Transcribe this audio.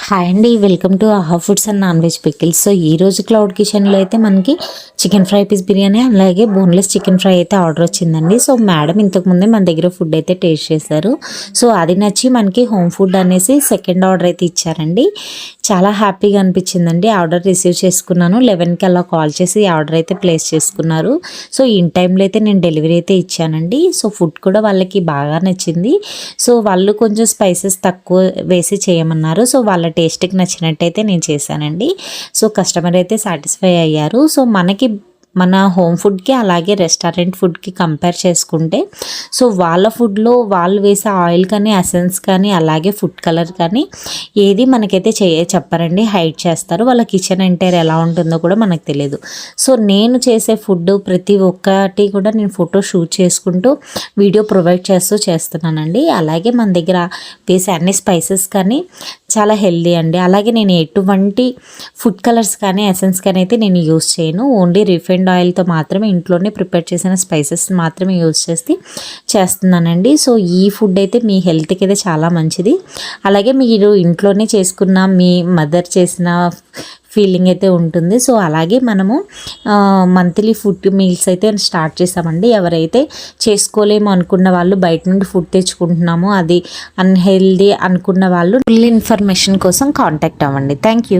Hi అండి, welcome to ఆహా foods and non veg pickles. So ఈ రోజు క్లౌడ్ కిచెన్లో అయితే మనకి చికెన్ ఫ్రై పీస్ బిర్యానీ అలాగే బోన్లెస్ చికెన్ ఫ్రై అయితే ఆర్డర్ వచ్చిందండి. సో మేడం ఇంతకుముందే మన దగ్గర ఫుడ్ అయితే టేస్ట్ చేశారు. సో అది నచ్చి మనకి హోమ్ ఫుడ్ అనేసి సెకండ్ ఆర్డర్ అయితే ఇచ్చారండి. చాలా హ్యాపీగా అనిపించిందండి. ఆర్డర్ రిసీవ్ చేసుకున్నాను. 11కి అలా కాల్ చేసి ఆర్డర్ అయితే ప్లేస్ చేసుకున్నారు. సో ఇన్ టైంలో అయితే నేను డెలివరీ అయితే ఇచ్చానండి. సో ఫుడ్ కూడా వాళ్ళకి బాగా నచ్చింది. సో వాళ్ళు కొంచెం స్పైసెస్ తక్కువ వేసి చేయమన్నారు. సో వాళ్ళ టేస్ట్కి నచ్చినట్టయితే నేను చేశానండి. సో కస్టమర్ అయితే సాటిస్ఫై అయ్యారు. సో మనకి మన హోమ్ ఫుడ్కి అలాగే రెస్టారెంట్ ఫుడ్కి కంపేర్ చేసుకుంటే సో వాళ్ళ ఫుడ్లో వాళ్ళు వేసే ఆయిల్ కానీ ఎసెన్స్ కానీ అలాగే ఫుడ్ కలర్ కానీ ఏది మనకైతే చెప్పారండి. హైడ్ చేస్తారు. వాళ్ళ కిచెన్ ఎంటైర్ ఎలా ఉంటుందో కూడా మనకు తెలియదు. సో నేను చేసే ఫుడ్ ప్రతి ఒక్కటి కూడా నేను ఫోటో షూట్ చేసుకుంటూ వీడియో ప్రొవైడ్ చేస్తున్నానండి. అలాగే మన దగ్గర వేసే అన్ని స్పైసెస్ కానీ చాలా హెల్దీ అండి. అలాగే నేను ఎటువంటి ఫుడ్ కలర్స్ కానీ ఎసెన్స్ కానీ అయితే నేను యూస్ చేయను. ఓన్లీ రిఫైండ్ ఆయిల్తో మాత్రమే ఇంట్లోనే ప్రిపేర్ చేసిన స్పైసెస్ మాత్రమే యూస్ చేస్తున్నానండి. సో ఈ ఫుడ్ అయితే మీ హెల్త్కి అయితే చాలా మంచిది. అలాగే మీరు ఇంట్లోనే చేసుకున్న మీ మదర్ చేసిన ఫీలింగ్ అయితే ఉంటుంది. సో అలాగే మనము మంత్లీ ఫుడ్ మీల్స్ అయితే స్టార్ట్ చేసామండి. ఎవరైతే చేసుకోలేము అనుకున్న వాళ్ళు బయట నుండి ఫుడ్ తెచ్చుకుంటున్నాము అది అన్హెల్దీ అనుకున్న వాళ్ళు ఫుల్ ఇన్ఫర్మేషన్ కోసం కాంటాక్ట్ అవ్వండి. Thank you.